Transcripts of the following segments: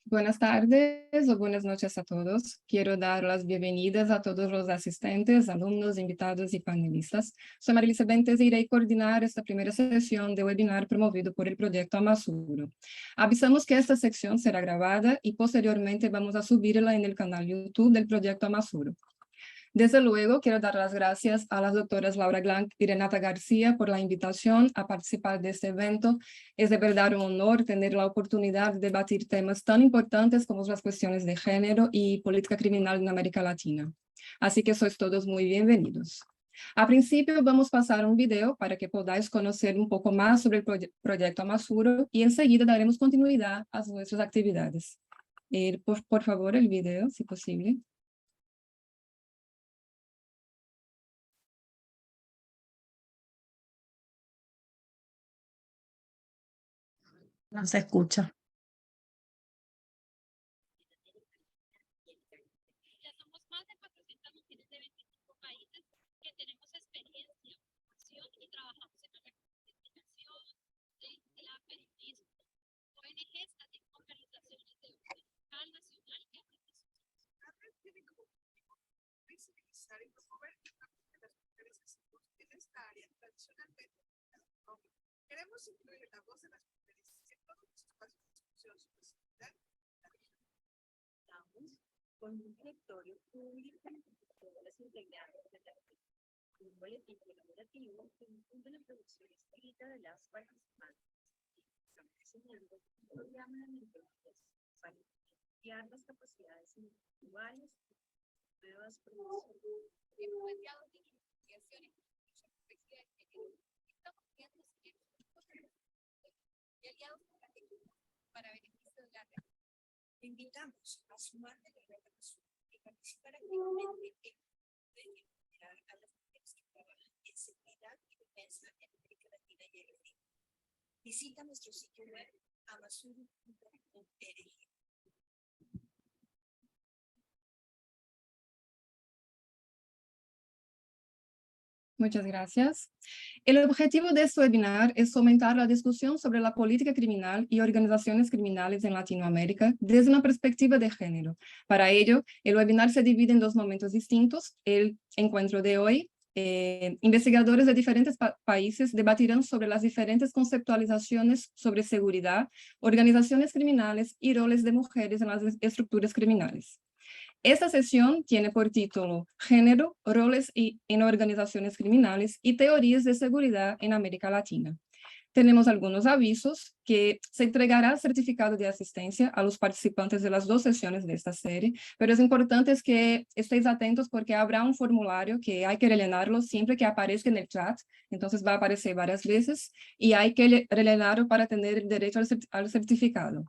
Buenas tardes o buenas noches a todos. Quiero dar las bienvenidas a todos los asistentes, alumnos, invitados y panelistas. Soy Marilisa Bentes y iré coordinar esta primera sesión de webinar promovido por el proyecto Amasuro. Avisamos que esta sección será grabada y posteriormente vamos a subirla en el canal YouTube del proyecto Amasuro. Desde luego, quiero dar las gracias a las doctoras Laura Glank y Renata García por la invitación a participar de este evento. Es de verdad un honor tener la oportunidad de debatir temas tan importantes como las cuestiones de género y política criminal en América Latina. Así que sois todos muy bienvenidos. A principio vamos a pasar un video para que podáis conocer un poco más sobre el proyecto Amasuro y enseguida daremos continuidad a nuestras actividades. Por favor, el video, si posible. No se escucha. Ya somos más de 400 mujeres de 25 países que tenemos experiencia, formación y trabajamos en la investigación, ciencia, periodismo, ONGs, así como organizaciones de orden local, nacional y internacional. Tiene como objetivo visibilizar y promover el trabajo que las mujeres hacemos en esta área tradicionalmente. Queremos incluir la voz de las mujeres en todos los espacios de discusión sobre seguridad. Estamos con un directorio público de todas las integrantes de la red, un boletín colaborativo que incluye la producción escrita de las participantes. Estamos diseñando un programa de mentorías para ampliar las capacidades individuales y nuevas producciones. Hemos enviado investigaciones con perspectiva de género. Estamos viendo si y aliados estratégicos para beneficio de la red. Te invitamos a sumarte a la red y participar activamente en generar a las mujeres que trabajan en seguridad y defensa en América Latina y el Caribe. Visita nuestro sitio web amasuro.org. Muchas gracias. El objetivo de este webinar es fomentar la discusión sobre la política criminal y organizaciones criminales en Latinoamérica desde una perspectiva de género. Para ello, el webinar se divide en dos momentos distintos. El encuentro de hoy, investigadores de diferentes países debatirán sobre las diferentes conceptualizaciones sobre seguridad, organizaciones criminales y roles de mujeres en las estructuras criminales. Esta sesión tiene por título Género, roles en organizaciones criminales y teorías de seguridad en América Latina. Tenemos algunos avisos que se entregará certificado de asistencia a los participantes de las dos sesiones de esta serie, pero es importante que estéis atentos porque habrá un formulario que hay que rellenarlo siempre que aparezca en el chat, entonces va a aparecer varias veces y hay que rellenarlo para tener el derecho al certificado.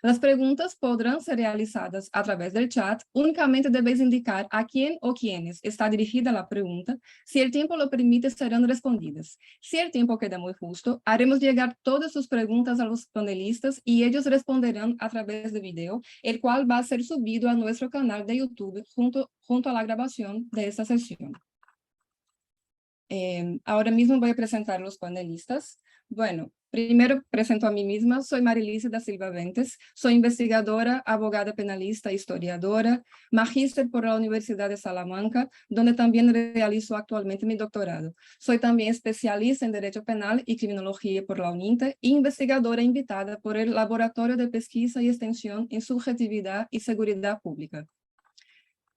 Las preguntas podrán ser realizadas a través del chat. Únicamente debéis indicar a quién o quiénes está dirigida la pregunta. Si el tiempo lo permite, serán respondidas. Si el tiempo queda muy justo, haremos llegar todas sus preguntas a los panelistas y ellos responderán a través de video, el cual va a ser subido a nuestro canal de YouTube junto a la grabación de esta sesión. Ahora mismo voy a presentar los panelistas. Bueno, primero presento a mí misma. Soy Marilisa da Silva Bentes. Soy investigadora, abogada penalista, historiadora, magíster por la Universidad de Salamanca, donde también realizo actualmente mi doctorado. Soy también especialista en Derecho Penal y Criminología por la UNINTE y investigadora invitada por el Laboratorio de Pesquisa y Extensión en Subjetividad y Seguridad Pública.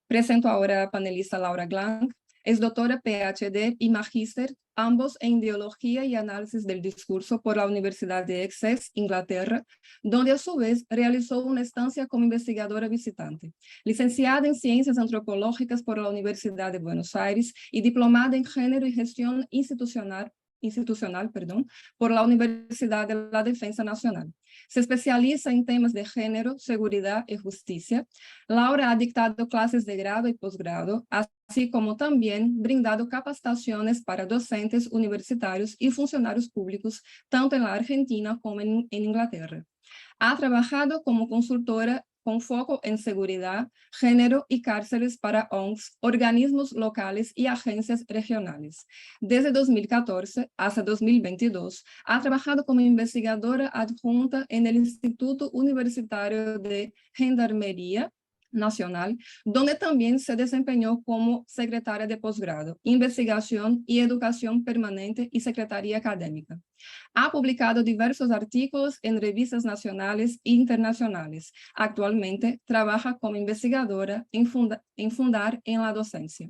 Presento ahora a la panelista Laura Glank. Es doctora PhD y magíster, ambos en Ideología y Análisis del Discurso por la Universidad de Essex, Inglaterra, donde a su vez realizó una estancia como investigadora visitante. Licenciada en Ciencias Antropológicas por la Universidad de Buenos Aires y diplomada en Género y Gestión Institucional por la Universidad de la Defensa Nacional. Se especializa en temas de género, seguridad y justicia. Laura ha dictado clases de grado y posgrado, así como también brindado capacitaciones para docentes universitarios y funcionarios públicos, tanto en la Argentina como en Inglaterra. Ha trabajado como consultora con foco en seguridad, género y cárceles para ONGs, organismos locales y agencias regionales. Desde 2014 hasta 2022, ha trabajado como investigadora adjunta en el Instituto Universitario de Gendarmería Nacional, donde también se desempeñó como secretaria de posgrado, investigación y educación permanente y secretaría académica. Ha publicado diversos artículos en revistas nacionales e internacionales. Actualmente trabaja como investigadora en fundar en la docencia.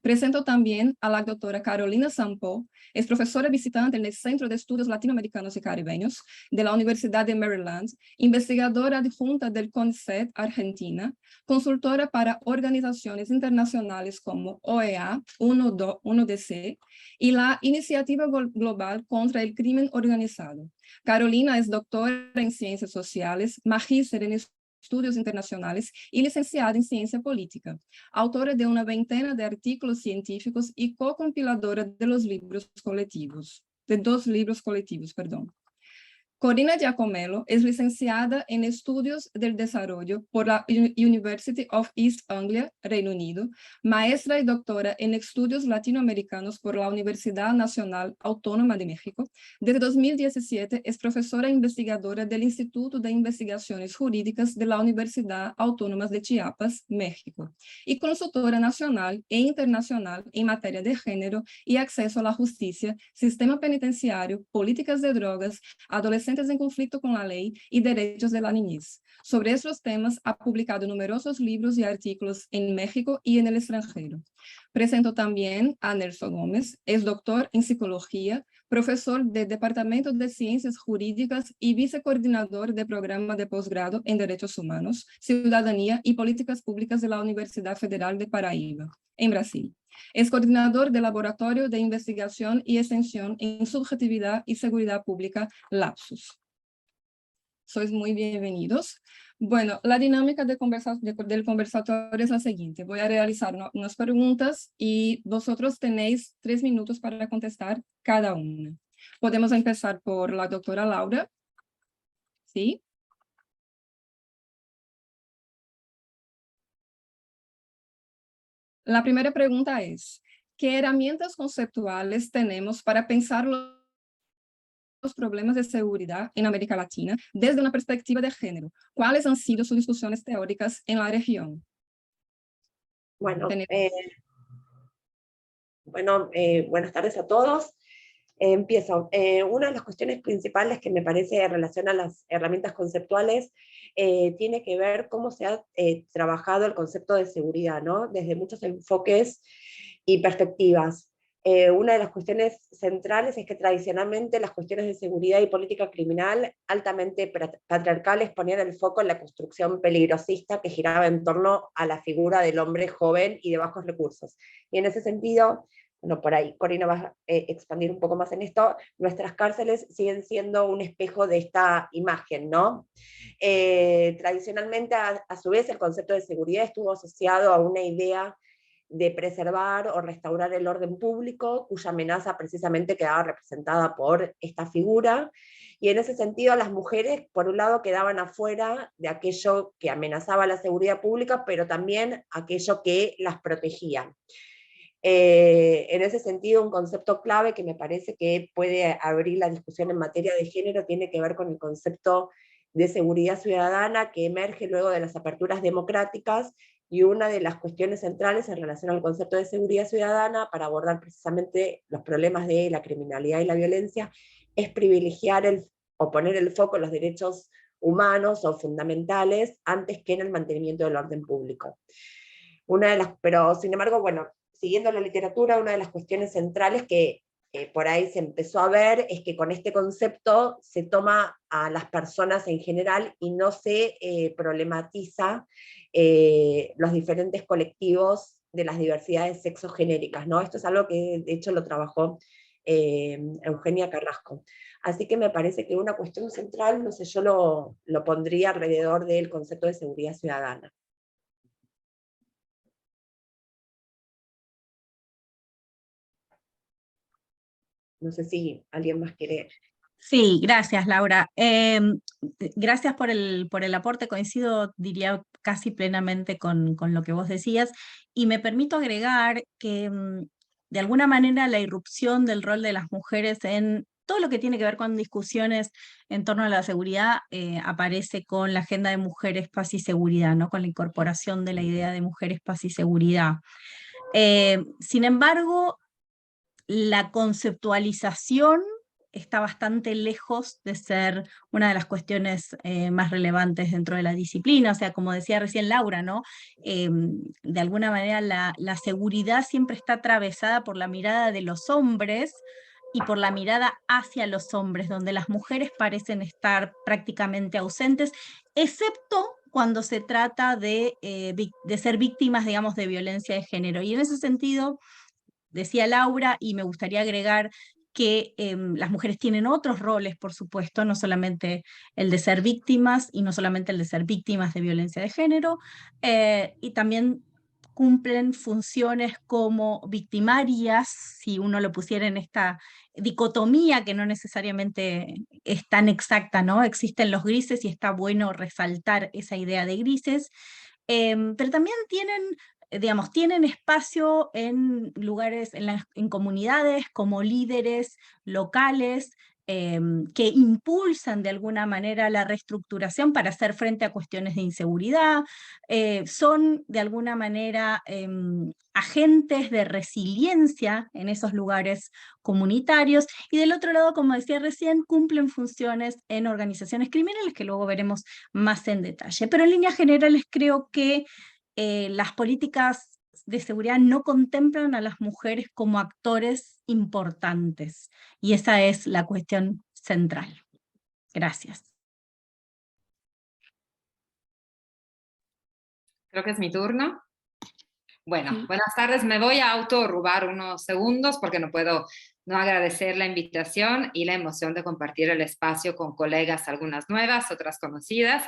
Presento también a la doctora Carolina Sampo, es profesora visitante en el Centro de Estudios Latinoamericanos y Caribeños de la Universidad de Maryland, investigadora adjunta del CONICET Argentina, consultora para organizaciones internacionales como OEA, 1DC, y la Iniciativa Global contra el Crimen Organizado. Carolina es doctora en Ciencias Sociales, magíster en Estudios Internacionales y licenciada en Ciencia Política, autora de una veintena de artículos científicos y co-compiladora de dos libros colectivos. Corina Giacomello es licenciada en Estudios del Desarrollo por la University of East Anglia, Reino Unido, maestra y doctora en Estudios Latinoamericanos por la Universidad Nacional Autónoma de México. Desde 2017 es profesora investigadora del Instituto de Investigaciones Jurídicas de la Universidad Autónoma de Chiapas, México, y consultora nacional e internacional en materia de género y acceso a la justicia, sistema penitenciario, políticas de drogas, adolescentes en conflicto con la ley y derechos de la niñez. Sobre estos temas ha publicado numerosos libros y artículos en México y en el extranjero. Presento también a Nelson Gómez, es doctor en psicología, profesor del Departamento de Ciencias Jurídicas y vicecoordinador de programa de posgrado en Derechos Humanos, Ciudadanía y Políticas Públicas de la Universidad Federal de Paraíba, en Brasil. Es coordinador del Laboratorio de Investigación y Extensión en Subjetividad y Seguridad Pública, LAPSUS. Sois muy bienvenidos. Bueno, la dinámica del conversatorio es la siguiente. Voy a realizar unas preguntas y vosotros tenéis 3 minutos para contestar cada una. Podemos empezar por la doctora Laura. ¿Sí? La primera pregunta es, ¿qué herramientas conceptuales tenemos para pensar los problemas de seguridad en América Latina desde una perspectiva de género? ¿Cuáles han sido sus discusiones teóricas en la región? Bueno, buenas tardes a todos. Empiezo. Una de las cuestiones principales que me parece en relación a las herramientas conceptuales tiene que ver cómo se ha trabajado el concepto de seguridad, ¿no? Desde muchos enfoques y perspectivas. Una de las cuestiones centrales es que tradicionalmente las cuestiones de seguridad y política criminal altamente patriarcales ponían el foco en la construcción peligrosista que giraba en torno a la figura del hombre joven y de bajos recursos. Y en ese sentido, bueno, por ahí Corina va a expandir un poco más en esto, nuestras cárceles siguen siendo un espejo de esta imagen, ¿no? Tradicionalmente, a su vez, el concepto de seguridad estuvo asociado a una idea de preservar o restaurar el orden público, cuya amenaza precisamente quedaba representada por esta figura, y en ese sentido las mujeres, por un lado, quedaban afuera de aquello que amenazaba la seguridad pública, pero también aquello que las protegía. En ese sentido, un concepto clave que me parece que puede abrir la discusión en materia de género tiene que ver con el concepto de seguridad ciudadana que emerge luego de las aperturas democráticas, y una de las cuestiones centrales en relación al concepto de seguridad ciudadana para abordar precisamente los problemas de la criminalidad y la violencia es privilegiar o poner el foco en los derechos humanos o fundamentales antes que en el mantenimiento del orden público. Pero sin embargo, bueno, siguiendo la literatura, una de las cuestiones centrales que por ahí se empezó a ver es que con este concepto se toma a las personas en general y no se problematiza los diferentes colectivos de las diversidades sexogenéricas, ¿no? Esto es algo que de hecho lo trabajó Eugenia Carrasco. Así que me parece que una cuestión central, no sé, yo lo pondría alrededor del concepto de seguridad ciudadana. No sé si alguien más quiere. Sí, gracias, Laura. Gracias por el aporte, coincido, diría, casi plenamente con lo que vos decías, y me permito agregar que de alguna manera la irrupción del rol de las mujeres en todo lo que tiene que ver con discusiones en torno a la seguridad aparece con la Agenda de Mujeres, Paz y Seguridad, ¿no? Con la incorporación de la idea de mujeres, paz y seguridad. Sin embargo, la conceptualización está bastante lejos de ser una de las cuestiones más relevantes dentro de la disciplina. O sea, como decía recién Laura, ¿no? De alguna manera la seguridad siempre está atravesada por la mirada de los hombres y por la mirada hacia los hombres, donde las mujeres parecen estar prácticamente ausentes, excepto cuando se trata de ser víctimas, digamos, de violencia de género. Y en ese sentido, decía Laura, y me gustaría agregar que las mujeres tienen otros roles, por supuesto, no solamente el de ser víctimas y no solamente el de ser víctimas de violencia de género, y también cumplen funciones como victimarias, si uno lo pusiera en esta dicotomía que no necesariamente es tan exacta, ¿no? Existen los grises y está bueno resaltar esa idea de grises, pero también tienen, digamos, tienen espacio en lugares, en comunidades como líderes locales que impulsan de alguna manera la reestructuración para hacer frente a cuestiones de inseguridad, son de alguna manera agentes de resiliencia en esos lugares comunitarios, y del otro lado, como decía recién, cumplen funciones en organizaciones criminales que luego veremos más en detalle. Pero en líneas generales creo que las políticas de seguridad no contemplan a las mujeres como actores importantes, y esa es la cuestión central. Gracias. Creo que es mi turno. Bueno, Sí. buenas tardes. Me voy a autorrubar unos segundos porque no puedo no agradecer la invitación y la emoción de compartir el espacio con colegas, algunas nuevas, otras conocidas,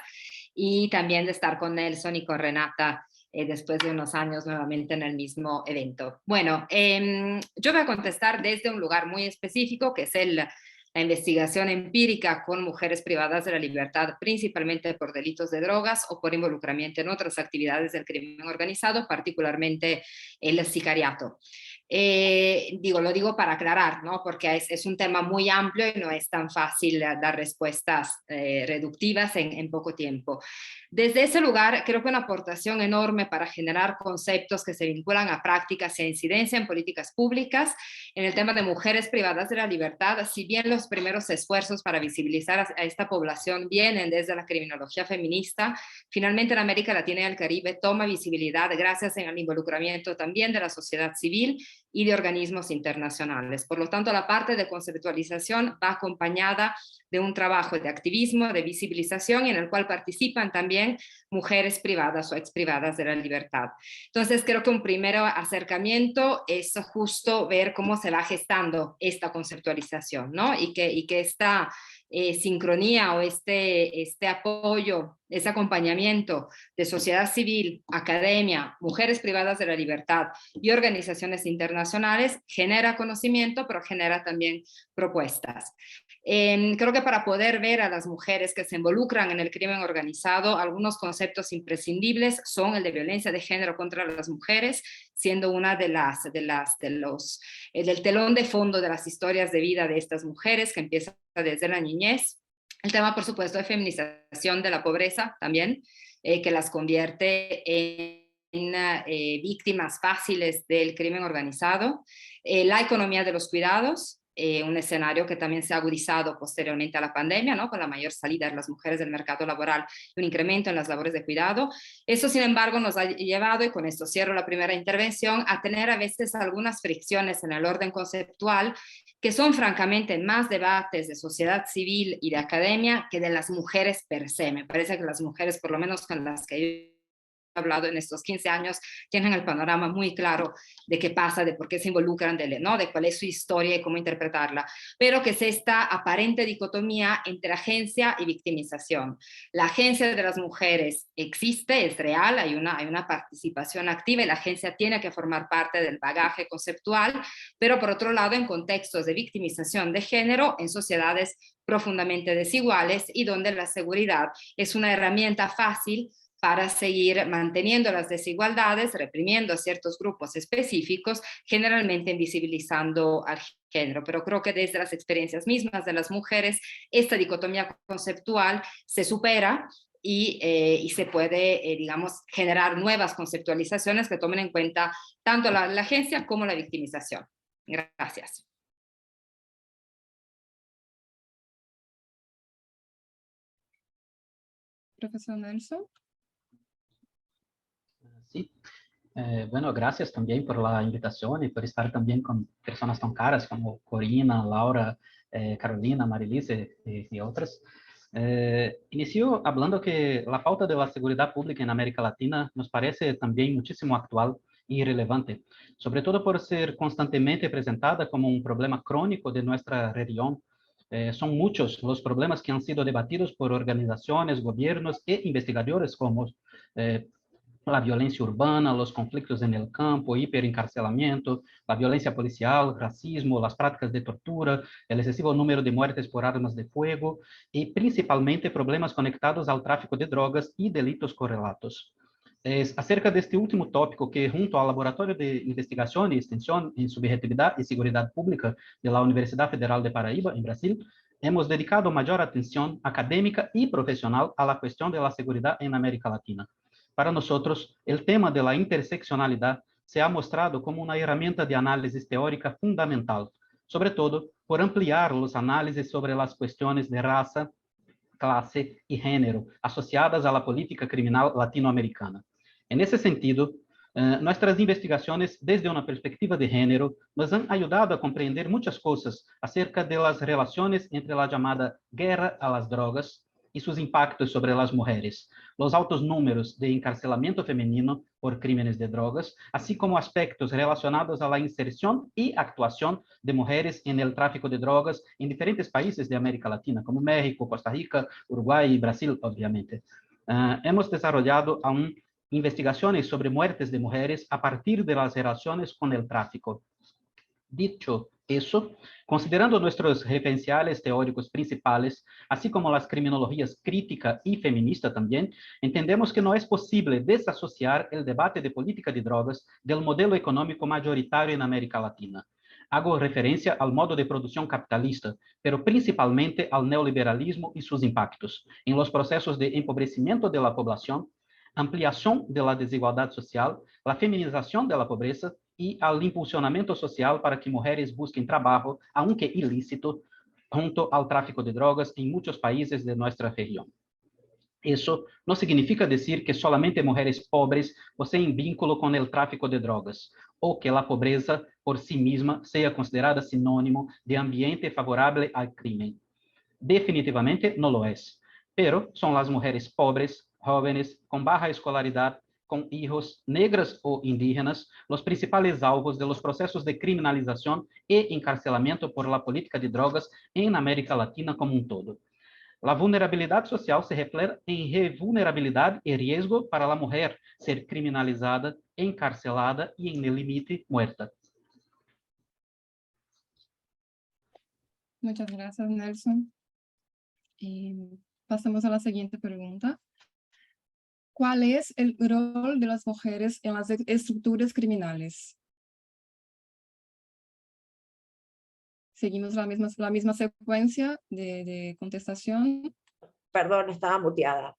y también de estar con Nelson y con Renata después de unos años nuevamente en el mismo evento. Bueno, yo voy a contestar desde un lugar muy específico, que es la investigación empírica con mujeres privadas de la libertad, principalmente por delitos de drogas o por involucramiento en otras actividades del crimen organizado, particularmente el sicariato. Lo digo para aclarar, ¿no? Porque es un tema muy amplio y no es tan fácil dar respuestas reductivas en poco tiempo. Desde ese lugar, creo que una aportación enorme para generar conceptos que se vinculan a prácticas y a incidencia en políticas públicas en el tema de mujeres privadas de la libertad, si bien los primeros esfuerzos para visibilizar a esta población vienen desde la criminología feminista, finalmente en América Latina y el Caribe toma visibilidad gracias al involucramiento también de la sociedad civil y de organismos internacionales. Por lo tanto, la parte de conceptualización va acompañada de un trabajo de activismo, de visibilización, en el cual participan también mujeres privadas o exprivadas de la libertad. Entonces, creo que un primer acercamiento es justo ver cómo se va gestando esta conceptualización, ¿no? Y que esta sincronía o este apoyo, ese acompañamiento de sociedad civil, academia, mujeres privadas de la libertad y organizaciones internacionales genera conocimiento, pero genera también propuestas. Creo que para poder ver a las mujeres que se involucran en el crimen organizado, algunos conceptos imprescindibles son el de violencia de género contra las mujeres, siendo una del telón de fondo de las historias de vida de estas mujeres, que empieza desde la niñez. El tema, por supuesto, de feminización de la pobreza también, que las convierte en víctimas fáciles del crimen organizado. La economía de los cuidados, un escenario que también se ha agudizado posteriormente a la pandemia, ¿no? Con la mayor salida de las mujeres del mercado laboral y un incremento en las labores de cuidado. Eso, sin embargo, nos ha llevado, y con esto cierro la primera intervención, a tener a veces algunas fricciones en el orden conceptual, que son francamente más debates de sociedad civil y de academia que de las mujeres per se. Me parece que las mujeres, por lo menos con las que hablado en estos 15 años, tienen el panorama muy claro de qué pasa, de por qué se involucran, ¿no? De cuál es su historia y cómo interpretarla, pero que es esta aparente dicotomía entre agencia y victimización. La agencia de las mujeres existe, es real, hay una participación activa y la agencia tiene que formar parte del bagaje conceptual, pero por otro lado, en contextos de victimización de género, en sociedades profundamente desiguales y donde la seguridad es una herramienta fácil para seguir manteniendo las desigualdades, reprimiendo a ciertos grupos específicos, generalmente invisibilizando al género. Pero creo que desde las experiencias mismas de las mujeres, esta dicotomía conceptual se supera y se puede, digamos, generar nuevas conceptualizaciones que tomen en cuenta tanto la agencia como la victimización. Gracias. Profesor Nelson. Sí, bueno, gracias también por la invitación y por estar también con personas tan caras como Corina, Laura, Carolina, Marilise y otras. Inicio hablando que la falta de la seguridad pública en América Latina nos parece también muchísimo actual y relevante, sobre todo por ser constantemente presentada como un problema crónico de nuestra región. Son muchos los problemas que han sido debatidos por organizaciones, gobiernos e investigadores como la violencia urbana, los conflictos en el campo, hiperencarcelamiento, la violencia policial, racismo, las prácticas de tortura, el excesivo número de muertes por armas de fuego y principalmente problemas conectados al tráfico de drogas y delitos correlatos. Es acerca de este último tópico que, junto al Laboratorio de Investigación y Extensión en Subjetividad y Seguridad Pública de la Universidad Federal de Paraíba, en Brasil, hemos dedicado mayor atención académica y profesional a la cuestión de la seguridad en América Latina. Para nosotros, el tema de la interseccionalidad se ha mostrado como una herramienta de análisis teórica fundamental, sobre todo por ampliar los análisis sobre las cuestiones de raza, clase y género asociadas a la política criminal latinoamericana. En ese sentido, nuestras investigaciones desde una perspectiva de género nos han ayudado a comprender muchas cosas acerca de las relaciones entre la llamada guerra a las drogas y sus impactos sobre las mujeres, los altos números de encarcelamiento femenino por crímenes de drogas, así como aspectos relacionados a la inserción y actuación de mujeres en el tráfico de drogas en diferentes países de América Latina, como México, Costa Rica, Uruguay y Brasil, obviamente. Hemos desarrollado aún investigaciones sobre muertes de mujeres a partir de las relaciones con el tráfico. Dicho eso, considerando nuestros referenciales teóricos principales, así como las criminologías crítica y feminista también, entendemos que no es posible desasociar el debate de política de drogas del modelo económico mayoritario en América Latina. Hago referencia al modo de producción capitalista, pero principalmente al neoliberalismo y sus impactos en los procesos de empobrecimiento de la población, ampliación de la desigualdad social, la feminización de la pobreza y al impulsionamiento social para que mujeres busquen trabajo, aunque ilícito, junto al tráfico de drogas en muchos países de nuestra región. Eso no significa decir que solamente mujeres pobres poseen vínculo con el tráfico de drogas, o que la pobreza por sí misma sea considerada sinónimo de ambiente favorable al crimen. Definitivamente no lo es, pero son las mujeres pobres, jóvenes, con baja escolaridad, con hijos, negras o indígenas, los principales alvos de los procesos de criminalización e encarcelamiento por la política de drogas en América Latina como un todo. La vulnerabilidad social se reflete en vulnerabilidad y riesgo para la mujer ser criminalizada, encarcelada y en el límite muerta. Muchas gracias, Nelson. Pasamos a la siguiente pregunta. ¿Cuál es el rol de las mujeres en las estructuras criminales? Seguimos la misma secuencia de contestación. Perdón, estaba muteada.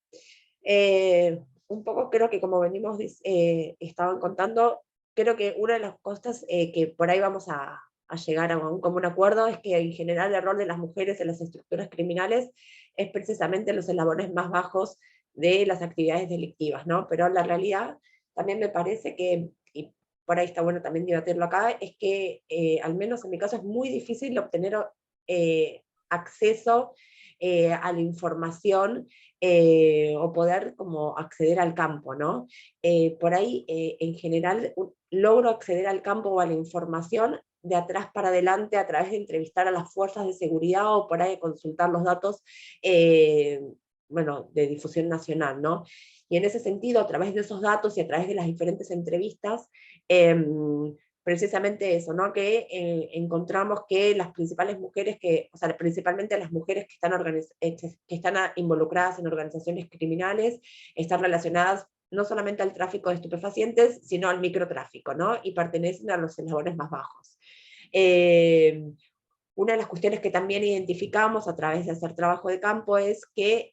Un poco creo que como venimos, estaban contando, creo que una de las cosas que por ahí vamos a llegar a un común acuerdo es que en general el rol de las mujeres en las estructuras criminales es precisamente los eslabones más bajos de las actividades delictivas, ¿no? Pero la realidad también me parece que, y por ahí está bueno también debatirlo acá, es que al menos en mi caso es muy difícil obtener acceso a la información o poder como acceder al campo, ¿no? Por ahí, en general, logro acceder al campo o a la información de atrás para adelante a través de entrevistar a las fuerzas de seguridad o por ahí consultar los datos bueno, de difusión nacional, ¿no? Y en ese sentido, a través de esos datos y a través de las diferentes entrevistas, precisamente eso, ¿no? Que encontramos que las principales mujeres o sea, principalmente las mujeres que están involucradas en organizaciones criminales, están relacionadas no solamente al tráfico de estupefacientes, sino al microtráfico, ¿no? Y pertenecen a los eslabones más bajos. Una de las cuestiones que también identificamos a través de hacer trabajo de campo es que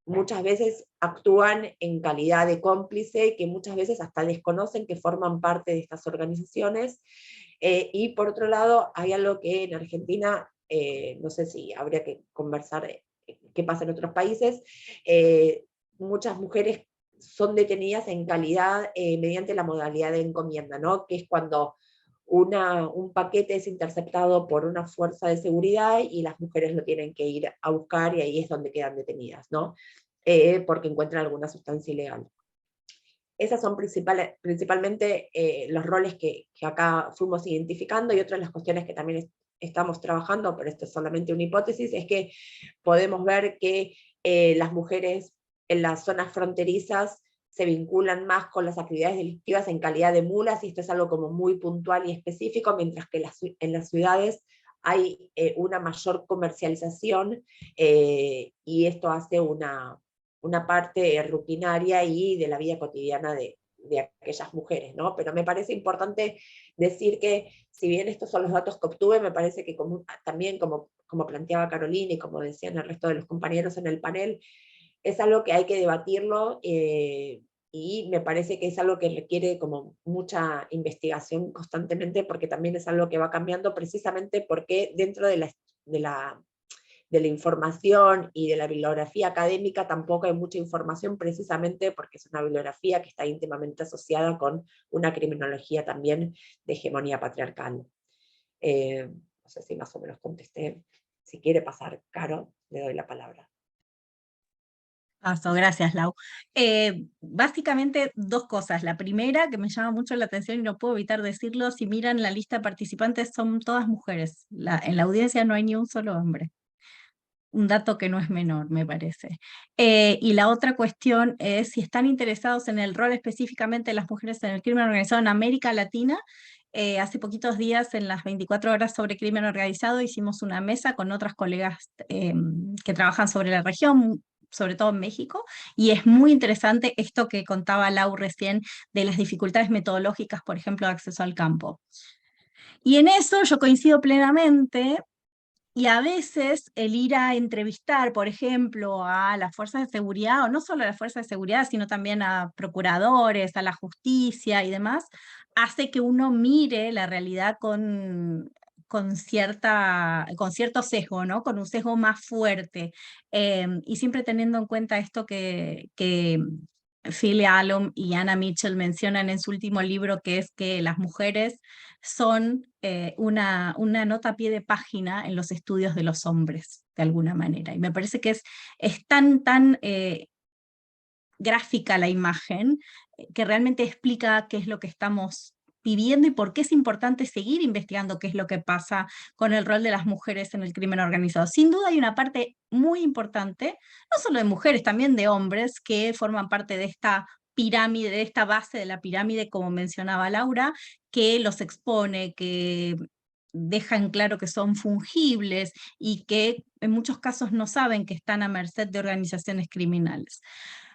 muchas veces actúan en calidad de cómplice, que muchas veces hasta desconocen que forman parte de estas organizaciones. Y por otro lado, hay algo que en Argentina, no sé si habría que conversar qué pasa en otros países, muchas mujeres son detenidas en calidad mediante la modalidad de encomienda, ¿no? Que es cuando un paquete es interceptado por una fuerza de seguridad y las mujeres lo tienen que ir a buscar y ahí es donde quedan detenidas, ¿no? Porque encuentran alguna sustancia ilegal. Esas son principalmente los roles que acá fuimos identificando, y otra de las cuestiones que también estamos trabajando, pero esto es solamente una hipótesis, es que podemos ver que las mujeres en las zonas fronterizas se vinculan más con las actividades delictivas en calidad de mulas, y esto es algo como muy puntual y específico, mientras que en las ciudades hay una mayor comercialización, y esto hace una parte rutinaria y de la vida cotidiana de aquellas mujeres, ¿no? Pero me parece importante decir que, si bien estos son los datos que obtuve, me parece que también, como planteaba Carolina y como decían el resto de los compañeros en el panel, es algo que hay que debatirlo, y me parece que es algo que requiere como mucha investigación constantemente, porque también es algo que va cambiando, precisamente porque dentro de la información y de la bibliografía académica tampoco hay mucha información, precisamente porque es una bibliografía que está íntimamente asociada con una criminología también de hegemonía patriarcal. No sé si más o menos contesté. Si quiere pasar, Caro, le doy la palabra. Paso, gracias, Lau. Básicamente dos cosas. La primera, que me llama mucho la atención y no puedo evitar decirlo, si miran la lista de participantes, son todas mujeres. En la audiencia no hay ni un solo hombre. Un dato que no es menor, me parece. Y la otra cuestión es si están interesados en el rol específicamente de las mujeres en el crimen organizado en América Latina. Hace poquitos días, en las 24 horas sobre crimen organizado, hicimos una mesa con otras colegas que trabajan sobre la región, sobre todo en México, y es muy interesante esto que contaba Lau recién de las dificultades metodológicas, por ejemplo, de acceso al campo. Y en eso yo coincido plenamente. Y a veces el ir a entrevistar, por ejemplo, a las fuerzas de seguridad, o no solo a las fuerzas de seguridad, sino también a procuradores, a la justicia y demás, hace que uno mire la realidad con cierto sesgo, ¿no? Con un sesgo más fuerte. Y siempre teniendo en cuenta esto que Phil Alum y Anna Mitchell mencionan en su último libro, que es que las mujeres son una nota a pie de página en los estudios de los hombres, de alguna manera. Y me parece que es tan gráfica la imagen, que realmente explica qué es lo que estamos viviendo y por qué es importante seguir investigando qué es lo que pasa con el rol de las mujeres en el crimen organizado. Sin duda hay una parte muy importante, no solo de mujeres, también de hombres, que forman parte de esta pirámide, de esta base de la pirámide, como mencionaba Laura, que los expone, que dejan claro que son fungibles y que en muchos casos no saben que están a merced de organizaciones criminales.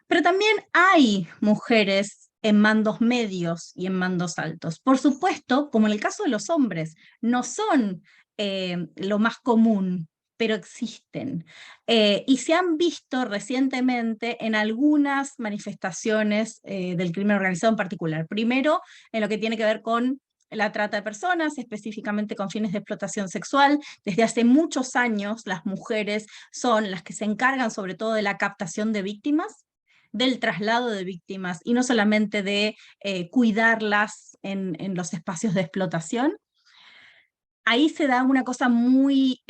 Pero también hay mujeres en mandos medios y en mandos altos. Por supuesto, como en el caso de los hombres, no son lo más común, pero existen. Y se han visto recientemente en algunas manifestaciones del crimen organizado en particular. Primero, en lo que tiene que ver con la trata de personas, específicamente con fines de explotación sexual. Desde hace muchos años, las mujeres son las que se encargan sobre todo de la captación de víctimas, del traslado de víctimas, y no solamente de cuidarlas en los espacios de explotación. Ahí se da una cosa muy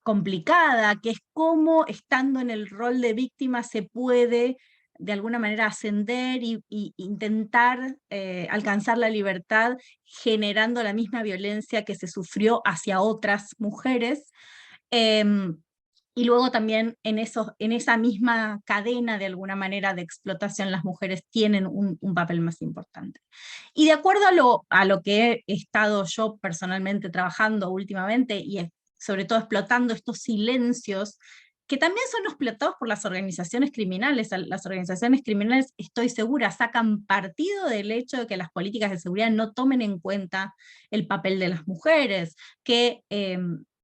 complicada, que es cómo estando en el rol de víctima se puede de alguna manera ascender y intentar alcanzar la libertad generando la misma violencia que se sufrió hacia otras mujeres. Y luego también en esa misma cadena de alguna manera de explotación las mujeres tienen un papel más importante. Y de acuerdo a lo que he estado yo personalmente trabajando últimamente y sobre todo explotando estos silencios que también son explotados por las organizaciones criminales. Las organizaciones criminales, estoy segura, sacan partido del hecho de que las políticas de seguridad no tomen en cuenta el papel de las mujeres, que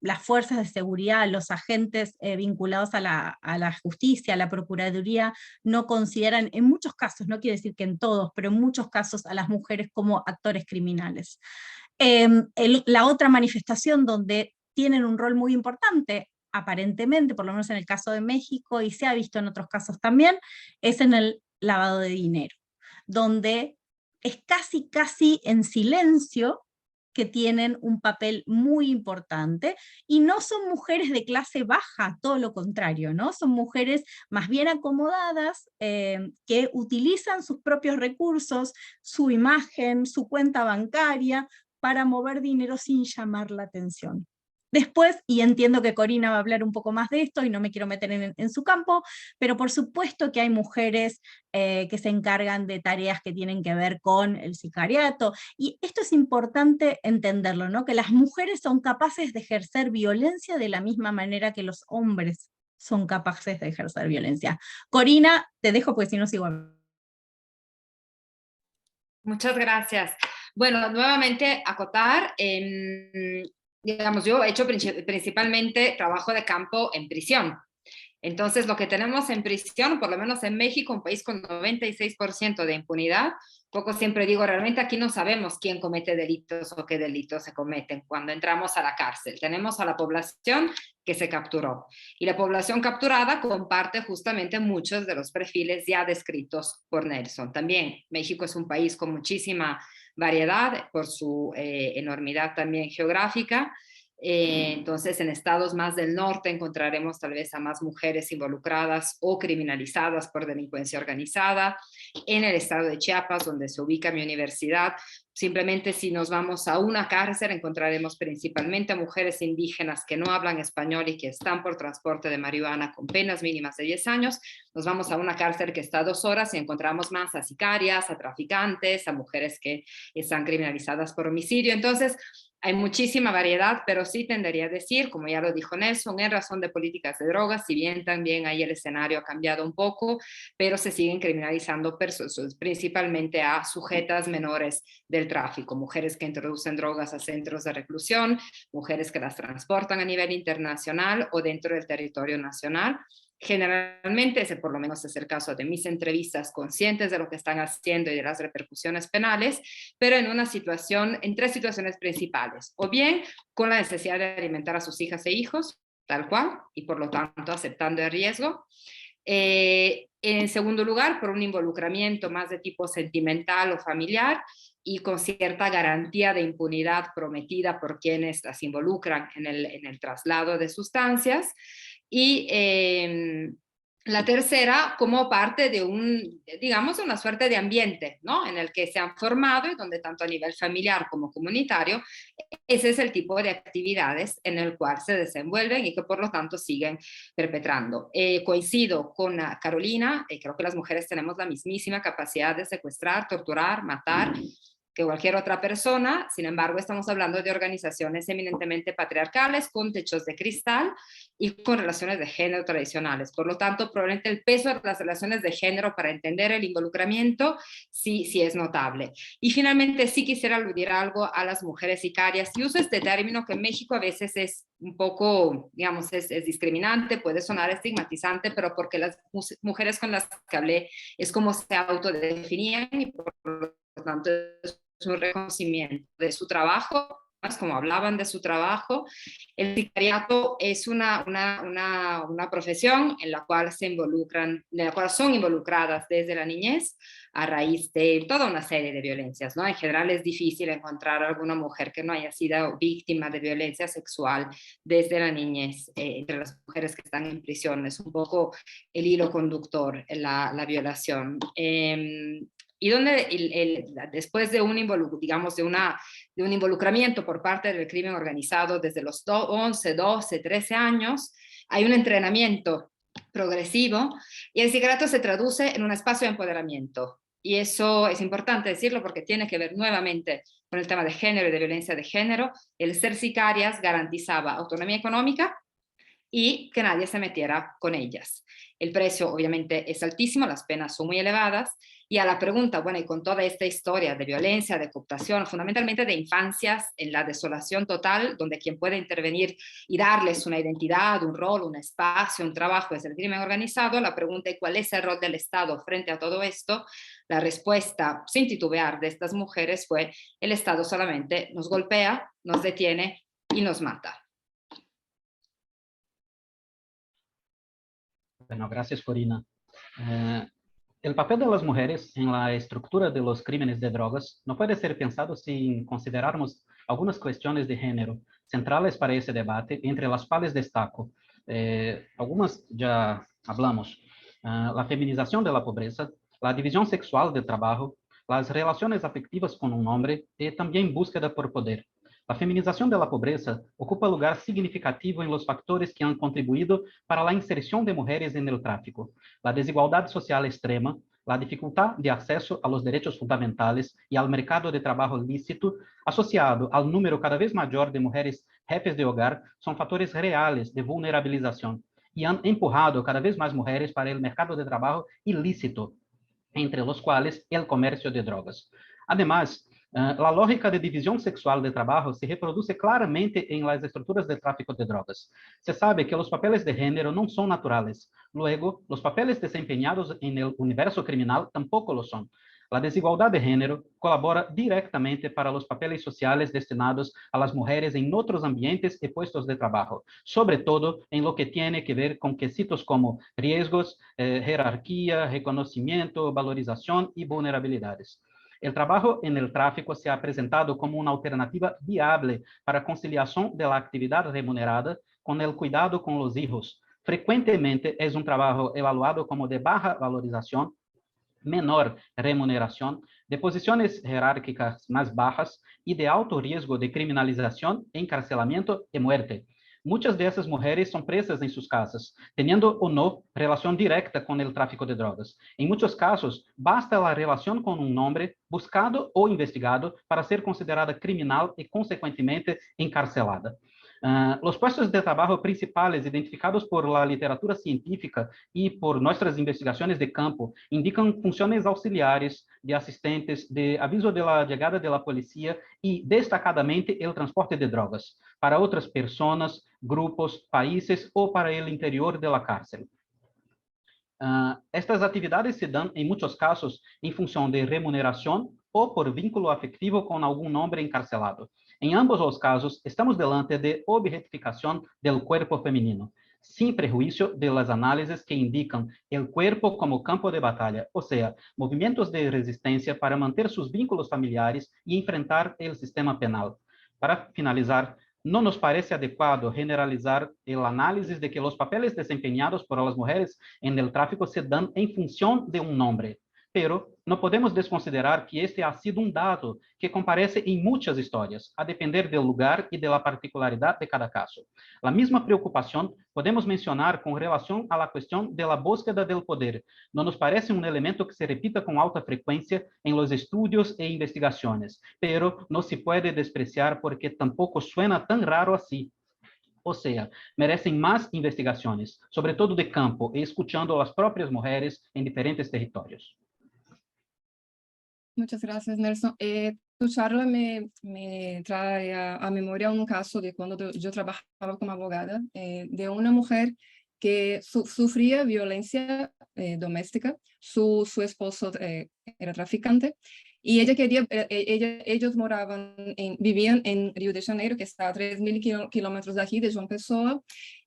las fuerzas de seguridad, los agentes vinculados a la justicia, a la procuraduría, no consideran, en muchos casos, no quiere decir que en todos, pero en muchos casos a las mujeres como actores criminales. La otra manifestación donde tienen un rol muy importante, aparentemente, por lo menos en el caso de México, y se ha visto en otros casos también, es en el lavado de dinero, donde es casi en silencio que tienen un papel muy importante, y no son mujeres de clase baja, todo lo contrario, ¿no? Son mujeres más bien acomodadas, que utilizan sus propios recursos, su imagen, su cuenta bancaria, para mover dinero sin llamar la atención. Después, y entiendo que Corina va a hablar un poco más de esto y no me quiero meter en su campo, pero por supuesto que hay mujeres que se encargan de tareas que tienen que ver con el sicariato, y esto es importante entenderlo, ¿no? Que las mujeres son capaces de ejercer violencia de la misma manera que los hombres son capaces de ejercer violencia. Corina, te dejo porque si no sigo. Muchas gracias. Bueno, nuevamente acotar, digamos, yo he hecho principalmente trabajo de campo en prisión. Entonces, lo que tenemos en prisión, por lo menos en México, un país con 96% de impunidad, poco siempre digo, realmente aquí no sabemos quién comete delitos o qué delitos se cometen cuando entramos a la cárcel. Tenemos a la población que se capturó. Y la población capturada comparte justamente muchos de los perfiles ya descritos por Nelson. También México es un país con muchísima variedad por su enormidad también geográfica. Entonces, en estados más del norte encontraremos tal vez a más mujeres involucradas o criminalizadas por delincuencia organizada. En el estado de Chiapas, donde se ubica mi universidad, simplemente si nos vamos a una cárcel encontraremos principalmente a mujeres indígenas que no hablan español y que están por transporte de marihuana con penas mínimas de 10 años. Nos vamos a una cárcel que está 2 horas y encontramos más a sicarias, a traficantes, a mujeres que están criminalizadas por homicidio. Entonces, hay muchísima variedad, pero sí tendería a decir, como ya lo dijo Nelson, en razón de políticas de drogas, si bien también ahí el escenario ha cambiado un poco, pero se siguen criminalizando principalmente a sujetas menores del tráfico, mujeres que introducen drogas a centros de reclusión, mujeres que las transportan a nivel internacional o dentro del territorio nacional. Generalmente, ese por lo menos es el caso de mis entrevistas, conscientes de lo que están haciendo y de las repercusiones penales, pero en en 3 situaciones principales, o bien con la necesidad de alimentar a sus hijas e hijos, tal cual, y por lo tanto aceptando el riesgo. En segundo lugar, por un involucramiento más de tipo sentimental o familiar, y con cierta garantía de impunidad prometida por quienes las involucran en el traslado de sustancias. Y la tercera, como parte de digamos, una suerte de ambiente, ¿no? En el que se han formado y donde tanto a nivel familiar como comunitario, ese es el tipo de actividades en el cual se desenvuelven y que por lo tanto siguen perpetrando. Coincido con Carolina, creo que las mujeres tenemos la mismísima capacidad de secuestrar, torturar, matar, que cualquier otra persona. Sin embargo, estamos hablando de organizaciones eminentemente patriarcales, con techos de cristal y con relaciones de género tradicionales. Por lo tanto, probablemente el peso de las relaciones de género para entender el involucramiento sí es notable. Y finalmente, sí quisiera aludir algo a las mujeres sicarias. Y uso este término que en México a veces es un poco, digamos, es discriminante, puede sonar estigmatizante, pero porque las mujeres con las que hablé es como se autodefinían y por lo tanto es un reconocimiento de su trabajo como hablaban de su trabajo, el sicariato es una profesión en la cual son involucradas desde la niñez a raíz de toda una serie de violencias, ¿no? En general es difícil encontrar alguna mujer que no haya sido víctima de violencia sexual desde la niñez, entre las mujeres que están en prisión. Es un poco el hilo conductor, la violación. Y donde después de un involucramiento por parte del crimen organizado desde los 11, 12, 13 años, hay un entrenamiento progresivo y el sicariato se traduce en un espacio de empoderamiento. Y eso es importante decirlo porque tiene que ver nuevamente con el tema de género y de violencia de género. El ser sicarias garantizaba autonomía económica y que nadie se metiera con ellas. El precio obviamente es altísimo, las penas son muy elevadas, y a la pregunta, bueno, y con toda esta historia de violencia, de cooptación, fundamentalmente de infancias en la desolación total, donde quien puede intervenir y darles una identidad, un rol, un espacio, un trabajo es el crimen organizado, la pregunta es cuál es el rol del Estado frente a todo esto. La respuesta, sin titubear, de estas mujeres fue: el Estado solamente nos golpea, nos detiene y nos mata. Bueno, gracias, Corina. El papel de las mujeres en la estructura de los crímenes de drogas no puede ser pensado sin considerarmos algunas cuestiones de género centrales para ese debate, entre las cuales destaco. Algunas ya hablamos. La feminización de la pobreza, la división sexual del trabajo, las relaciones afectivas con un hombre y también búsqueda por poder. La feminización de la pobreza ocupa lugar significativo en los factores que han contribuido para la inserción de mujeres en el tráfico. La desigualdad social extrema, la dificultad de acceso a los derechos fundamentales y al mercado de trabajo lícito, asociado al número cada vez mayor de mujeres jefes de hogar, son factores reales de vulnerabilización y han empujado cada vez más mujeres para el mercado de trabajo ilícito, entre los cuales el comercio de drogas. Además, la lógica de división sexual de trabajo se reproduce claramente en las estructuras del tráfico de drogas. Se sabe que los papeles de género no son naturales. Luego, los papeles desempeñados en el universo criminal tampoco lo son. La desigualdad de género colabora directamente para los papeles sociales destinados a las mujeres en otros ambientes y puestos de trabajo, sobre todo en lo que tiene que ver con quesitos como riesgos, jerarquía, reconocimiento, valorización y vulnerabilidades. El trabajo en el tráfico se ha presentado como una alternativa viable para conciliación de la actividad remunerada con el cuidado con los hijos. Frecuentemente es un trabajo evaluado como de baja valorización, menor remuneración, de posiciones jerárquicas más bajas y de alto riesgo de criminalización, encarcelamiento y muerte. Muchas de esas mujeres son presas en sus casas, teniendo o no relación directa con el tráfico de drogas. En muchos casos, basta la relación con un hombre buscado o investigado para ser considerada criminal y, consecuentemente, encarcelada. Los puestos de trabajo principales identificados por la literatura científica y por nuestras investigaciones de campo indican funciones auxiliares, de asistentes, de aviso de la llegada de la policía y, destacadamente, el transporte de drogas para otras personas, grupos, países o para el interior de la cárcel. Estas actividades se dan, en muchos casos, en función de remuneración o por vínculo afectivo con algún hombre encarcelado. En ambos los casos, estamos delante de objetificación del cuerpo femenino, sin prejuicio de las análisis que indican el cuerpo como campo de batalla, o sea, movimientos de resistencia para mantener sus vínculos familiares y enfrentar el sistema penal. Para finalizar, no nos parece adecuado generalizar el análisis de que los papeles desempeñados por las mujeres en el tráfico se dan en función de un nombre, pero no podemos desconsiderar que este ha sido un dato que comparece en muchas historias, a depender del lugar y de la particularidad de cada caso. La misma preocupación podemos mencionar con relación a la cuestión de la búsqueda del poder. No nos parece un elemento que se repita con alta frecuencia en los estudios e investigaciones, pero no se puede despreciar porque tampoco suena tan raro así. O sea, merecen más investigaciones, sobre todo de campo, y escuchando a las propias mujeres en diferentes territorios. Muchas gracias, Nelson. Tu charla me trae a memoria un caso de cuando yo trabajaba como abogada, de una mujer que sufría violencia doméstica. Su esposo era traficante Y ella quería, ellos vivían en Río de Janeiro, que está a 3.000 kilómetros de aquí, de João Pessoa,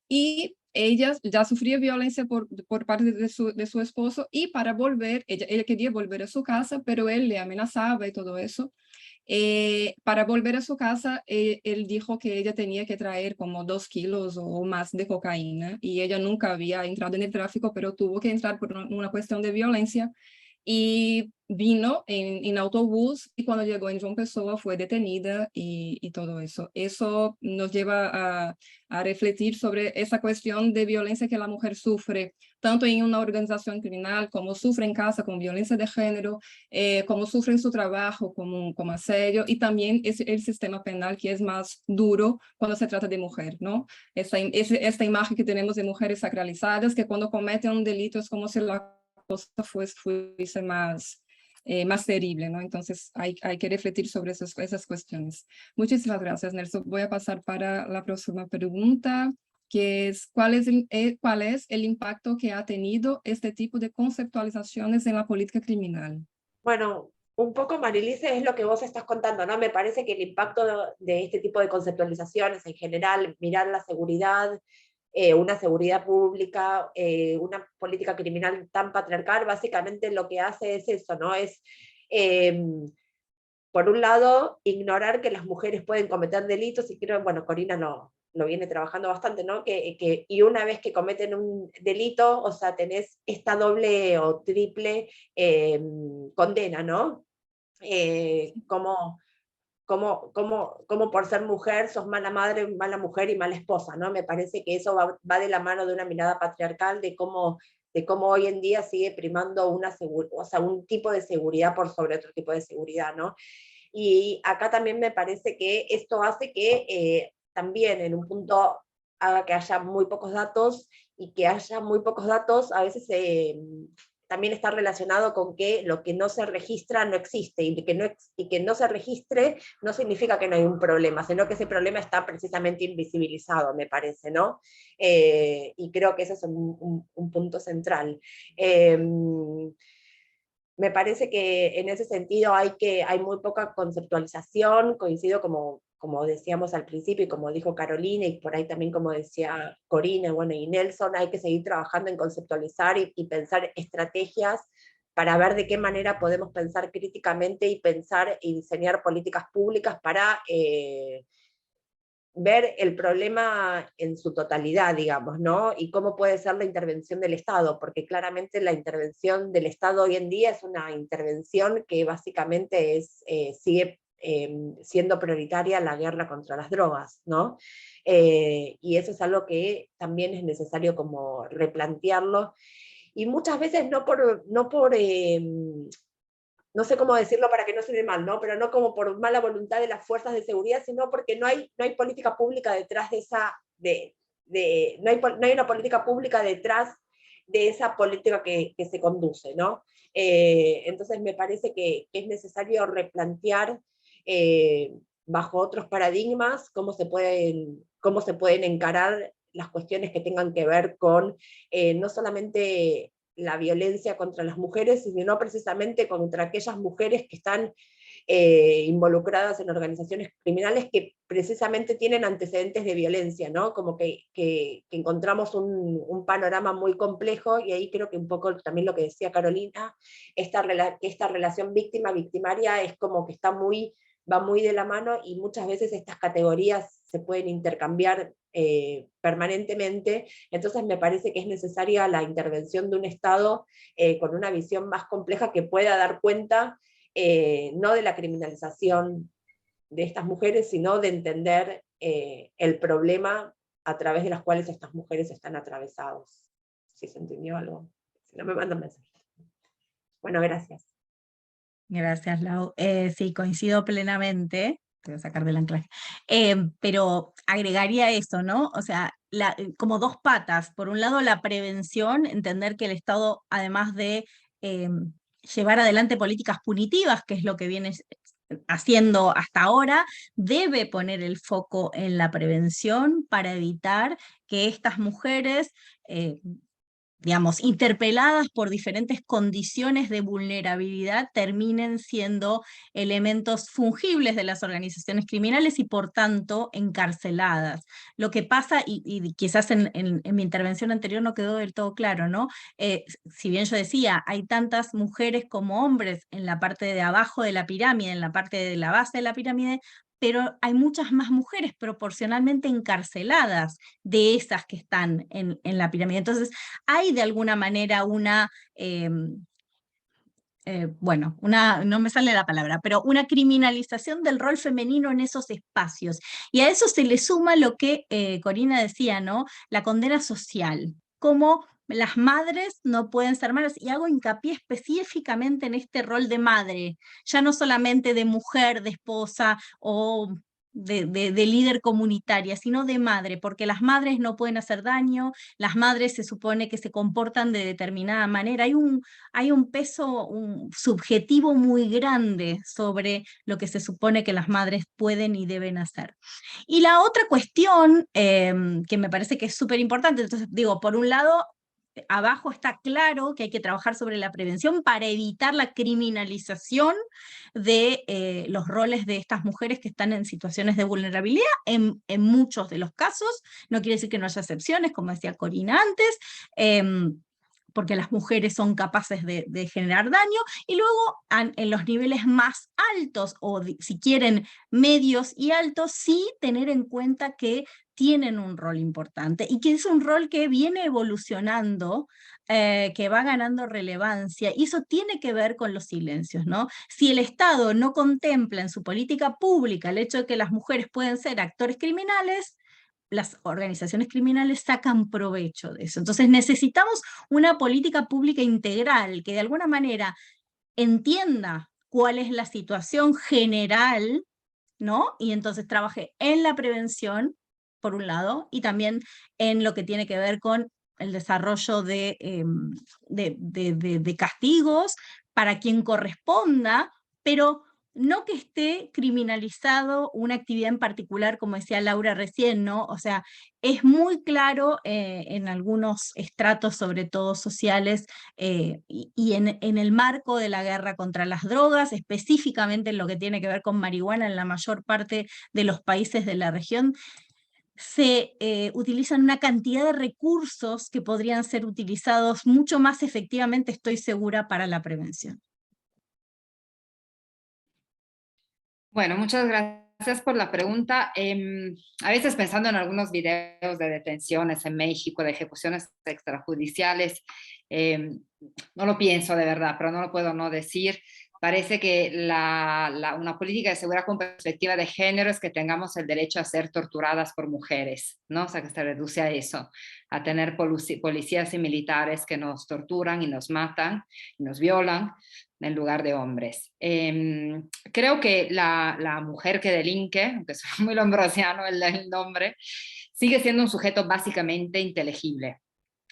y ella ya sufría violencia por parte de su esposo, y para volver, ella quería volver a su casa, pero él le amenazaba y todo eso. Para volver a su casa, él dijo que ella tenía que traer como 2 kilos o más de cocaína, y ella nunca había entrado en el tráfico, pero tuvo que entrar por una cuestión de violencia, y vino en autobús, y cuando llegó en João Pessoa fue detenida y todo eso. Eso nos lleva a refletir sobre esa cuestión de violencia que la mujer sufre, tanto en una organización criminal, como sufre en casa con violencia de género, como sufre en su trabajo como asedio, y también es el sistema penal, que es más duro cuando se trata de mujer, ¿no? Esta imagen que tenemos de mujeres sacralizadas, que cuando cometen un delito es como si la cosa fuese más terrible, ¿no? Entonces hay que refletir sobre esas cuestiones. Muchísimas gracias, Nelson. Voy a pasar para la próxima pregunta, que es ¿cuál es el impacto que ha tenido este tipo de conceptualizaciones en la política criminal? Bueno, un poco, Marilise, es lo que vos estás contando, ¿no? Me parece que el impacto de este tipo de conceptualizaciones en general, mirar la seguridad, una seguridad pública, una política criminal tan patriarcal, básicamente lo que hace es eso, ¿no? Es, por un lado, ignorar que las mujeres pueden cometer delitos, y creo, bueno, Corina lo viene trabajando bastante, ¿no? Y una vez que cometen un delito, o sea, tenés esta doble o triple condena, ¿no? Como por ser mujer sos mala madre, mala mujer y mala esposa, ¿no? Me parece que eso va de la mano de una mirada patriarcal de cómo hoy en día sigue primando un tipo de seguridad por sobre otro tipo de seguridad, ¿no? Y acá también me parece que esto hace que también en un punto haga que haya muy pocos datos, y que haya muy pocos datos a veces también está relacionado con que lo que no se registra no existe, y que no se registre no significa que no hay un problema, sino que ese problema está precisamente invisibilizado, me parece, ¿no? Y creo que ese es un punto central. Me parece que en ese sentido hay muy poca conceptualización, coincido como decíamos al principio, y como dijo Carolina, y por ahí también como decía Corina, bueno, y Nelson, hay que seguir trabajando en conceptualizar y pensar estrategias para ver de qué manera podemos pensar críticamente y pensar y diseñar políticas públicas para ver el problema en su totalidad, digamos, ¿no? Y cómo puede ser la intervención del Estado, porque claramente la intervención del Estado hoy en día es una intervención que básicamente sigue siendo prioritaria la guerra contra las drogas, ¿no? Y eso es algo que también es necesario como replantearlo, y muchas veces no sé cómo decirlo para que no suene mal, ¿no? Pero no como por mala voluntad de las fuerzas de seguridad, sino porque no hay política pública detrás de esa, no hay una política pública detrás de esa política que se conduce, ¿no? Entonces me parece que es necesario replantear bajo otros paradigmas cómo se pueden encarar las cuestiones que tengan que ver con no solamente la violencia contra las mujeres, sino precisamente contra aquellas mujeres que están involucradas en organizaciones criminales que precisamente tienen antecedentes de violencia, ¿no? Como que encontramos un panorama muy complejo, y ahí creo que un poco también lo que decía Carolina, esta relación víctima-victimaria es como que va muy de la mano, y muchas veces estas categorías se pueden intercambiar permanentemente. Entonces me parece que es necesaria la intervención de un Estado con una visión más compleja, que pueda dar cuenta no de la criminalización de estas mujeres, sino de entender el problema a través de los cuales estas mujeres están atravesados. ¿Sí se entendió algo? Si no, me mandan mensajes. Bueno, gracias. Gracias, Lau. Sí, coincido plenamente. Te voy a sacar del anclaje. Pero agregaría eso, ¿no? O sea, como dos patas. Por un lado, la prevención, entender que el Estado, además de llevar adelante políticas punitivas, que es lo que viene haciendo hasta ahora, debe poner el foco en la prevención para evitar que estas mujeres digamos, interpeladas por diferentes condiciones de vulnerabilidad, terminen siendo elementos fungibles de las organizaciones criminales y por tanto encarceladas. Lo que pasa, y quizás en mi intervención anterior no quedó del todo claro, ¿no? Si bien yo decía, hay tantas mujeres como hombres en la parte de abajo de la pirámide, en la parte de la base de la pirámide, pero hay muchas más mujeres proporcionalmente encarceladas de esas que están en la pirámide. Entonces, hay de alguna manera una, bueno, no me sale la palabra, pero una criminalización del rol femenino en esos espacios. Y a eso se le suma lo que Corina decía, ¿no? La condena social, cómo las madres no pueden ser madres, y hago hincapié específicamente en este rol de madre, ya no solamente de mujer, de esposa o de líder comunitaria, sino de madre, porque las madres no pueden hacer daño, las madres se supone que se comportan de determinada manera, hay un peso subjetivo muy grande sobre lo que se supone que las madres pueden y deben hacer. Y la otra cuestión que me parece que es súper importante, entonces digo, por un lado, abajo está claro que hay que trabajar sobre la prevención para evitar la criminalización de los roles de estas mujeres que están en situaciones de vulnerabilidad, en muchos de los casos, no quiere decir que no haya excepciones, como decía Corina antes, porque las mujeres son capaces de generar daño, y luego en los niveles más altos, o si quieren medios y altos, sí tener en cuenta que tienen un rol importante, y que es un rol que viene evolucionando, que va ganando relevancia, y eso tiene que ver con los silencios, ¿no? Si el Estado no contempla en su política pública el hecho de que las mujeres pueden ser actores criminales, las organizaciones criminales sacan provecho de eso. Entonces necesitamos una política pública integral que de alguna manera entienda cuál es la situación general, ¿no? Y entonces trabaje en la prevención, por un lado, y también en lo que tiene que ver con el desarrollo de castigos para quien corresponda, pero no que esté criminalizado una actividad en particular, como decía Laura recién, ¿no? O sea, es muy claro en algunos estratos, sobre todo sociales, y en el marco de la guerra contra las drogas, específicamente en lo que tiene que ver con marihuana en la mayor parte de los países de la región, se utilizan una cantidad de recursos que podrían ser utilizados mucho más efectivamente, estoy segura, para la prevención. Bueno, muchas gracias por la pregunta. A veces pensando en algunos videos de detenciones en México, de ejecuciones extrajudiciales, no lo pienso de verdad, pero no lo puedo no decir. Parece que una política de seguridad con perspectiva de género es que tengamos el derecho a ser torturadas por mujeres, ¿no? O sea, que se reduce a eso, a tener policías y militares que nos torturan y nos matan y nos violan en lugar de hombres. Creo que la mujer que delinque, aunque es muy lombrosiano el nombre, sigue siendo un sujeto básicamente inteligible.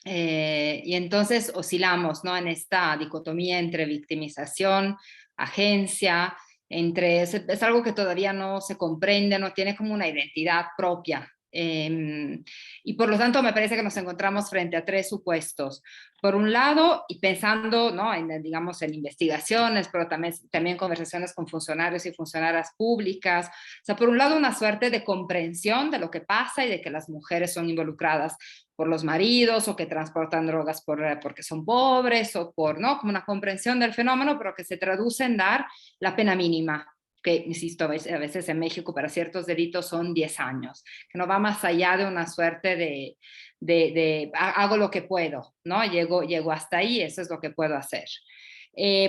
Y entonces oscilamos, ¿no?, en esta dicotomía entre victimización, agencia, es algo que todavía no se comprende, no tiene como una identidad propia. Y por lo tanto me parece que nos encontramos frente a tres supuestos. Por un lado, y pensando, ¿no?, digamos, en investigaciones, pero también conversaciones con funcionarios y funcionarias públicas. O sea, por un lado, una suerte de comprensión de lo que pasa y de que las mujeres son involucradas por los maridos o que transportan drogas porque son pobres o por, ¿no?, como una comprensión del fenómeno, pero que se traduce en dar la pena mínima, que, insisto, a veces en México para ciertos delitos son 10 años, que no va más allá de una suerte de hago lo que puedo, ¿no? Llego hasta ahí, eso es lo que puedo hacer.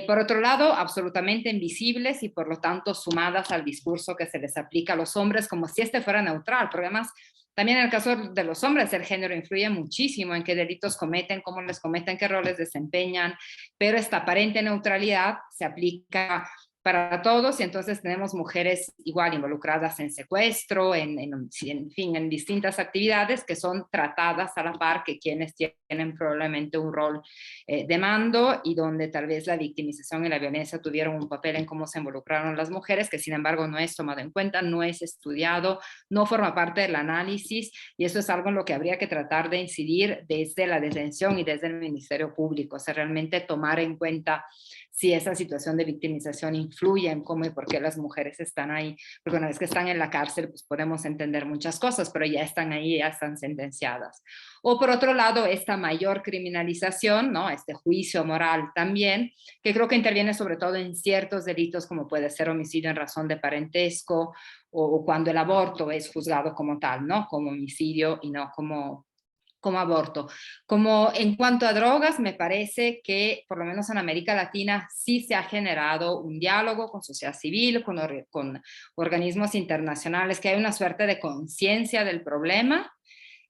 Por otro lado, absolutamente invisibles y por lo tanto sumadas al discurso que se les aplica a los hombres como si este fuera neutral, porque además también en el caso de los hombres el género influye muchísimo en qué delitos cometen, cómo les cometen, qué roles desempeñan, pero esta aparente neutralidad se aplica para todos, y entonces tenemos mujeres igual involucradas en secuestro, en fin, en distintas actividades que son tratadas a la par que quienes tienen probablemente un rol de mando, y donde tal vez la victimización y la violencia tuvieron un papel en cómo se involucraron las mujeres, que sin embargo no es tomado en cuenta, no es estudiado, no forma parte del análisis, y eso es algo en lo que habría que tratar de incidir desde la detención y desde el Ministerio Público, o sea, realmente tomar en cuenta si esa situación de victimización influye en cómo y por qué las mujeres están ahí, porque una vez que están en la cárcel, pues podemos entender muchas cosas, pero ya están ahí, ya están sentenciadas. O por otro lado, esta mayor criminalización, ¿no? Este juicio moral también, que creo que interviene sobre todo en ciertos delitos como puede ser homicidio en razón de parentesco, o cuando el aborto es juzgado como tal, ¿no? Como homicidio y no como aborto. Como en cuanto a drogas, me parece que por lo menos en América Latina sí se ha generado un diálogo con sociedad civil, con organismos internacionales, que hay una suerte de conciencia del problema.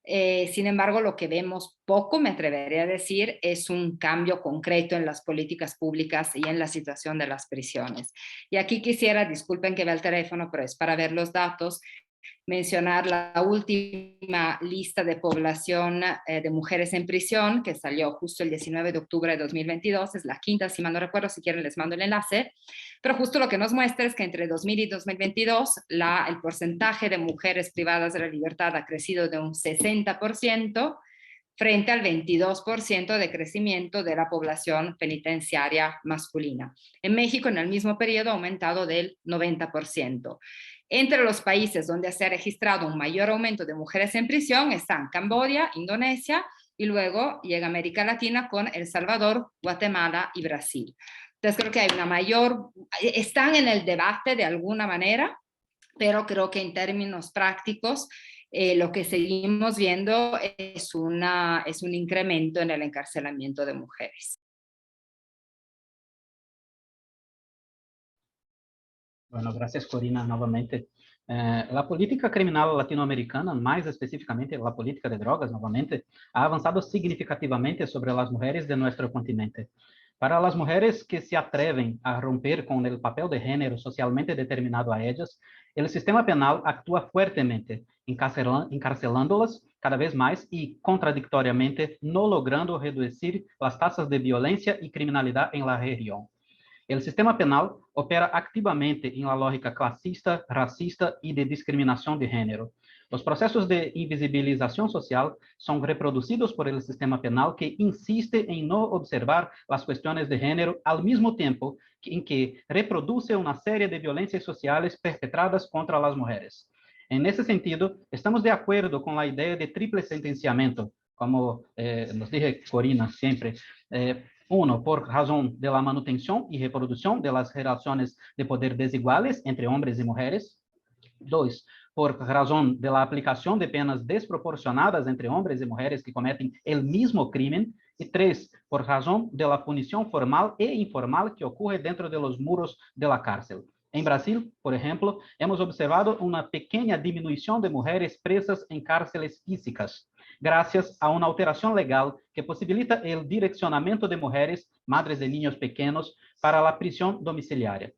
Sin embargo, lo que vemos poco, me atrevería a decir, es un cambio concreto en las políticas públicas y en la situación de las prisiones. Y aquí quisiera, disculpen que vea el teléfono, pero es para ver los datos, mencionar la última lista de población de mujeres en prisión, que salió justo el 19 de octubre de 2022, es la quinta, si mal no recuerdo, si quieren les mando el enlace, pero justo lo que nos muestra es que entre 2000 y 2022 el porcentaje de mujeres privadas de la libertad ha crecido de un 60%, frente al 22% de crecimiento de la población penitenciaria masculina. En México, en el mismo periodo, ha aumentado del 90%. Entre los países donde se ha registrado un mayor aumento de mujeres en prisión están Camboya, Indonesia, y luego llega América Latina con El Salvador, Guatemala y Brasil. Entonces creo que hay una mayor, están en el debate de alguna manera, pero creo que en términos prácticos lo que seguimos viendo es un incremento en el encarcelamiento de mujeres. Bueno, gracias Corina nuevamente. La política criminal latinoamericana, más específicamente la política de drogas, nuevamente, ha avanzado significativamente sobre las mujeres de nuestro continente. Para las mujeres que se atreven a romper con el papel de género socialmente determinado a ellas, el sistema penal actúa fuertemente, encarcelándolas cada vez más y contradictoriamente no logrando reducir las tasas de violencia y criminalidad en la región. El sistema penal opera activamente en la lógica clasista, racista y de discriminación de género. Los procesos de invisibilización social son reproducidos por el sistema penal que insiste en no observar las cuestiones de género al mismo tiempo en que reproduce una serie de violencias sociales perpetradas contra las mujeres. En ese sentido, estamos de acuerdo con la idea de triple sentenciamiento, como nos dije Corina siempre, uno, por razón de la manutención y reproducción de las relaciones de poder desiguales entre hombres y mujeres. Dos, por razón de la aplicación de penas desproporcionadas entre hombres y mujeres que cometen el mismo crimen. Y tres, por razón de la punición formal e informal que ocurre dentro de los muros de la cárcel. En Brasil, por ejemplo, hemos observado una pequeña disminución de mujeres presas en cárceles físicas, gracias a una alteración legal que posibilita el direccionamiento de mujeres, madres de niños pequeños, para la prisión domiciliaria.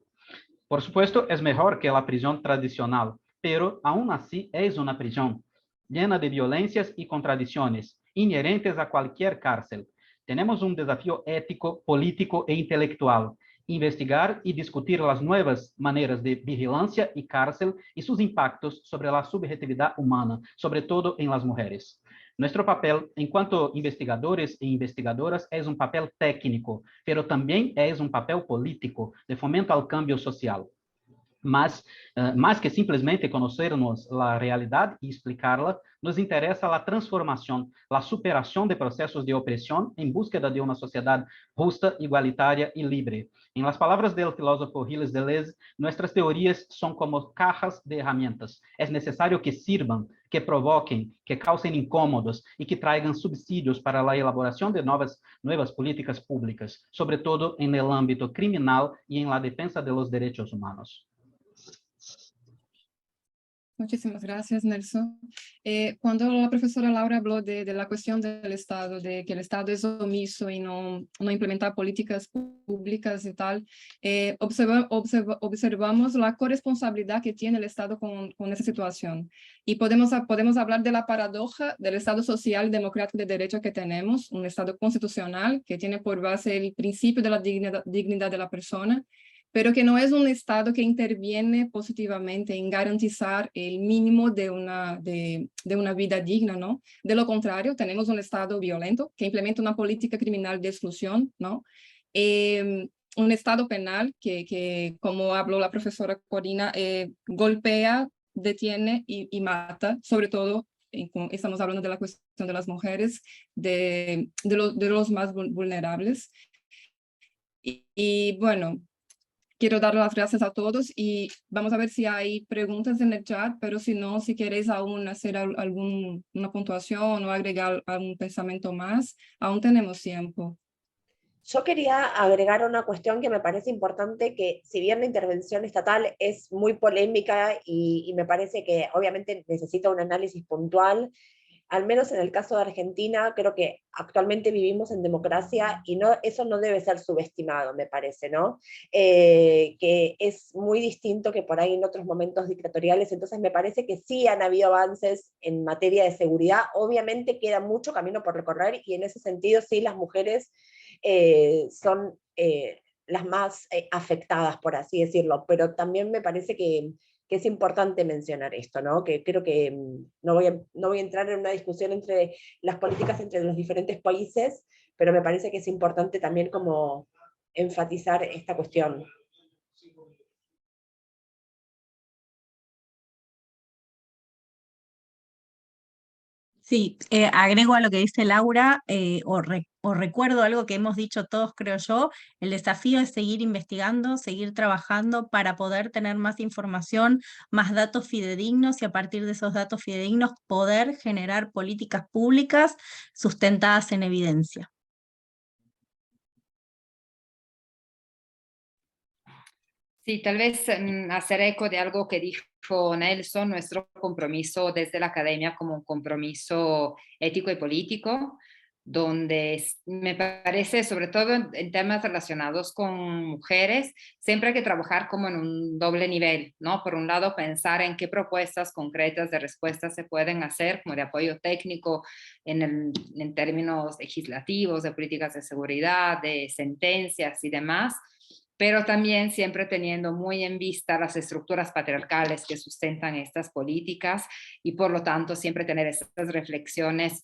Por supuesto, es mejor que la prisión tradicional, pero aún así es una prisión llena de violencias y contradicciones inherentes a cualquier cárcel. Tenemos un desafío ético, político e intelectual: investigar y discutir las nuevas maneras de vigilancia y cárcel y sus impactos sobre la subjetividad humana, sobre todo en las mujeres. Nuestro papel, en cuanto investigadores e investigadoras, es un papel técnico, pero también es un papel político, de fomento al cambio social. Mas, más que simplesmente conocernos la realidad y explicarla, nos interesa la transformación, la superación de procesos de opresión en búsqueda de una sociedad justa, igualitaria y libre. En las palabras del filósofo Gilles Deleuze, nuestras teorías son como cajas de herramientas. Es necesario que sirvan, que provoquen, que causen incómodos y que traigan subsidios para la elaboración de nuevas políticas públicas, sobre todo en el ámbito criminal y en la defensa de los derechos humanos. Muchísimas gracias, Nelson. Cuando la profesora Laura habló de la cuestión del Estado, de que el Estado es omiso y no implementa políticas públicas y tal, observamos la corresponsabilidad que tiene el Estado con esa situación. Y podemos hablar de la paradoja del Estado social y democrático de derecho que tenemos, un Estado constitucional que tiene por base el principio de la dignidad de la persona, pero que no es un Estado que interviene positivamente en garantizar el mínimo de una vida digna, ¿no? De lo contrario, tenemos un Estado violento que implementa una política criminal de exclusión, ¿no? Un Estado penal que como habló la profesora Corina, golpea, detiene y mata, sobre todo, estamos hablando de la cuestión de las mujeres, de los más vulnerables. Y bueno, quiero dar las gracias a todos y vamos a ver si hay preguntas en el chat, pero si no, si queréis aún hacer una puntuación o agregar algún pensamiento más, aún tenemos tiempo. Yo quería agregar una cuestión que me parece importante, que si bien la intervención estatal es muy polémica y me parece que obviamente necesita un análisis puntual, al menos en el caso de Argentina, creo que actualmente vivimos en democracia y eso no debe ser subestimado, me parece, ¿no? Que es muy distinto que por ahí en otros momentos dictatoriales, entonces me parece que sí han habido avances en materia de seguridad, obviamente queda mucho camino por recorrer y en ese sentido sí las mujeres son las más afectadas, por así decirlo, pero también me parece que es importante mencionar esto, ¿no? Que creo que no voy a entrar en una discusión entre las políticas entre los diferentes países, pero me parece que es importante también como enfatizar esta cuestión. Sí, agrego a lo que dice Laura, o recuerdo algo que hemos dicho todos, creo yo, el desafío es seguir investigando, seguir trabajando para poder tener más información, más datos fidedignos y a partir de esos datos fidedignos poder generar políticas públicas sustentadas en evidencia. Sí, tal vez hacer eco de algo que dijo Nelson, nuestro compromiso desde la academia como un compromiso ético y político, donde me parece, sobre todo en temas relacionados con mujeres, siempre hay que trabajar como en un doble nivel, ¿no? Por un lado, pensar en qué propuestas concretas de respuesta se pueden hacer, como de apoyo técnico en términos legislativos, de políticas de seguridad, de sentencias y demás, pero también siempre teniendo muy en vista las estructuras patriarcales que sustentan estas políticas y por lo tanto siempre tener estas reflexiones,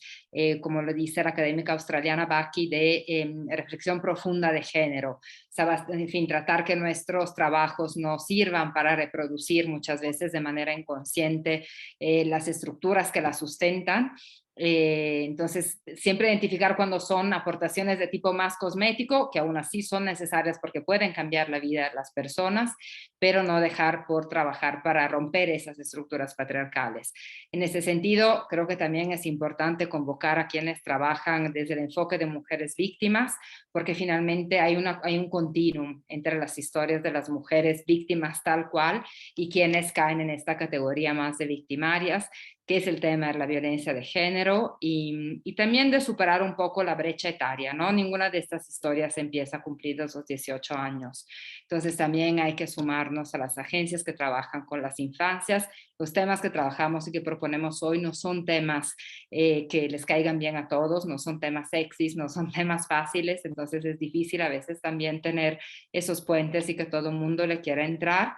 como lo dice la académica australiana Bucky, de reflexión profunda de género. O sea, en fin, tratar que nuestros trabajos no sirvan para reproducir muchas veces de manera inconsciente las estructuras que las sustentan. Entonces, siempre identificar cuando son aportaciones de tipo más cosmético, que aún así son necesarias porque pueden cambiar la vida de las personas, pero no dejar por trabajar para romper esas estructuras patriarcales. En ese sentido, creo que también es importante convocar a quienes trabajan desde el enfoque de mujeres víctimas, porque finalmente hay un continuum entre las historias de las mujeres víctimas tal cual y quienes caen en esta categoría más de victimarias, que es el tema de la violencia de género y también de superar un poco la brecha etaria, ¿no? Ninguna de estas historias empieza cumplidos los 18 años. Entonces también hay que sumarnos a las agencias que trabajan con las infancias. Los temas que trabajamos y que proponemos hoy no son temas que les caigan bien a todos, no son temas sexys, no son temas fáciles, entonces es difícil a veces también tener esos puentes y que todo el mundo le quiera entrar.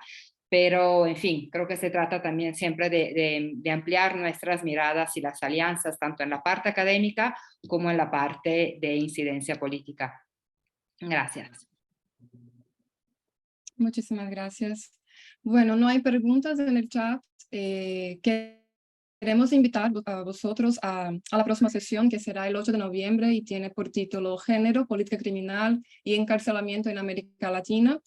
Pero, en fin, creo que se trata también siempre de ampliar nuestras miradas y las alianzas, tanto en la parte académica como en la parte de incidencia política. Gracias. Muchísimas gracias. Bueno, no hay preguntas en el chat. Queremos invitar a vosotros a la próxima sesión, que será el 8 de noviembre y tiene por título Género, Política Criminal y Encarcelamiento en América Latina.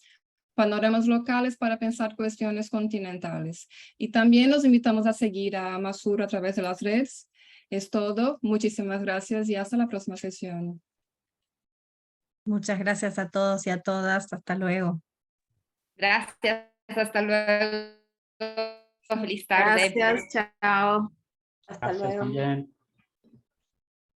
Panoramas locales para pensar cuestiones continentales. Y también los invitamos a seguir a Masur a través de las redes. Es todo. Muchísimas gracias y hasta la próxima sesión. Muchas gracias a todos y a todas. Hasta luego. Gracias. Hasta luego. Feliz tarde. Gracias, chao. Hasta Gracias luego. también.